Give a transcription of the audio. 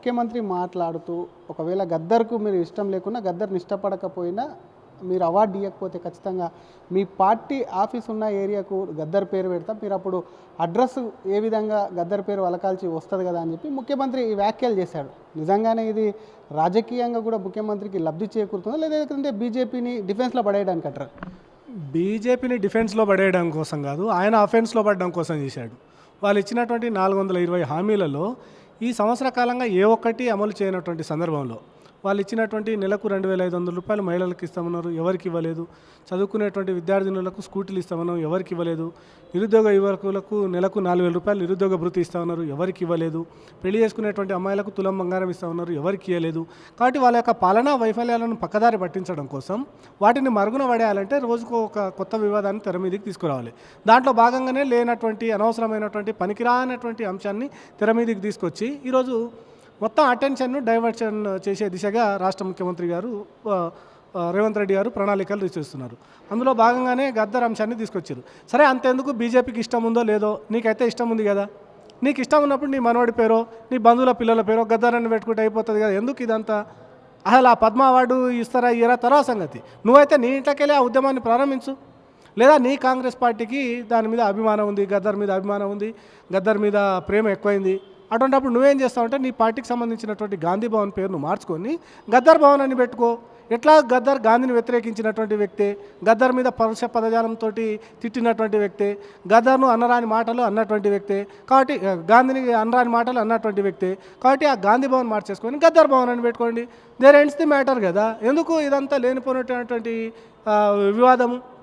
ముఖ్యమంత్రి మాట్లాడుతూ ఒకవేళ గద్దర్కు మీరు ఇష్టం లేకున్నా, గద్దర్ని ఇష్టపడకపోయినా మీరు అవార్డు ఇవ్వకపోతే ఖచ్చితంగా మీ పార్టీ ఆఫీస్ ఉన్న ఏరియాకు గద్దర్ పేరు పెడతాం, మీరు అప్పుడు అడ్రస్ ఏ విధంగా గద్దర్ పేరు వలకాల్సి వస్తుంది కదా అని చెప్పి ముఖ్యమంత్రి ఈ వ్యాఖ్యలు చేశాడు. నిజంగానే ఇది రాజకీయంగా కూడా ముఖ్యమంత్రికి లబ్ధి చేకూరుతుందా, లేదంటే బీజేపీని డిఫెన్స్లో పడేయడానికి అంటారు? బీజేపీని డిఫెన్స్లో పడేయడం కోసం కాదు, ఆయన అఫెన్స్లో పడడం కోసం చేశాడు. వాళ్ళు ఇచ్చినటువంటి 420 హామీలలో ఈ సంవత్సర కాలంగా ఏ ఒక్కటి అమలు చేయనటువంటి సందర్భంలో వాళ్ళు ఇచ్చినటువంటి నెలకు 2,500 రూపాయలు మహిళలకు ఇస్తామన్నారు, ఎవరికి ఇవ్వలేదు. చదువుకునేటువంటి విద్యార్థినులకు స్కూటీలు ఇస్తామన్నారు, ఎవరికి ఇవ్వలేదు. నిరుద్యోగ యువకులకు నెలకు 4,000 రూపాయలు నిరుద్యోగ భృతి ఇస్తామన్నారు, ఎవరికి ఇవ్వలేదు. పెళ్లి చేసుకునేటువంటి అమ్మాయిలకు తులం బంగారం ఇస్తామన్నారు, ఎవరికి ఇవ్వలేదు. కాబట్టి వాళ్ళ యొక్క పాలనా వైఫల్యాలను పక్కదారి పట్టించడం కోసం వాటిని మరుగున పడేయాలంటే రోజుకు ఒక కొత్త వివాదాన్ని తెర మీదకి తీసుకురావాలి. దాంట్లో భాగంగానే లేనటువంటి అనవసరమైనటువంటి పనికిరానటువంటి అంశాన్ని తెర మీదకి తీసుకొచ్చి ఈరోజు మొత్తం అటెన్షన్ను డైవర్షన్ చేసే దిశగా రాష్ట్ర ముఖ్యమంత్రి గారు రేవంత్ రెడ్డి గారు ప్రణాళికలు రచిస్తున్నారు. అందులో భాగంగానే గద్దర్ అంశాన్ని తీసుకొచ్చారు. సరే, అంతెందుకు బీజేపీకి ఇష్టం ఉందో లేదో, నీకైతే ఇష్టం ఉంది కదా. నీకు ఇష్టం ఉన్నప్పుడు నీ మనవడి పేరో నీ బంధువుల పిల్లల పేరో గద్దర్ అని పెట్టుకుంటే అయిపోతుంది కదా. ఎందుకు ఇదంతా? అసలు ఆ పద్మ అవార్డు ఇస్తారా ఇయ్యరా తర్వాత సంగతి. నువ్వైతే నీ ఇంట్లోకెళ్ళి ఆ ఉద్యమాన్ని ప్రారంభించు. లేదా నీ కాంగ్రెస్ పార్టీకి దాని మీద అభిమానం ఉంది, గద్దర్ మీద అభిమానం ఉంది, గద్దర్ మీద ప్రేమ ఎక్కువైంది. అటువంటిప్పుడు నువ్వేం చేస్తావంటే నీ పార్టీకి సంబంధించినటువంటి గాంధీ భవన్ పేరును మార్చుకొని గద్దర్ భవన్ అని పెట్టుకో. ఎట్లా గద్దర్ గాంధీని వ్యతిరేకించినటువంటి వ్యక్తే, గద్దర్ మీద పరుష పదజాలంతో తిట్టినటువంటి వ్యక్తే, గద్దర్ను అన్నరాని మాటలు అన్నటువంటి వ్యక్తే, కాబట్టి గాంధీని అన్నరాని మాటలు అన్నటువంటి వ్యక్తే. కాబట్టి ఆ గాంధీ భవన్ మార్చేసుకొని గద్దర్ భవన్ అని పెట్టుకోండి. దేర్ ఎండ్స్ ది మ్యాటర్ కదా. ఎందుకు ఇదంతా లేనిపోయినటువంటి వివాదము?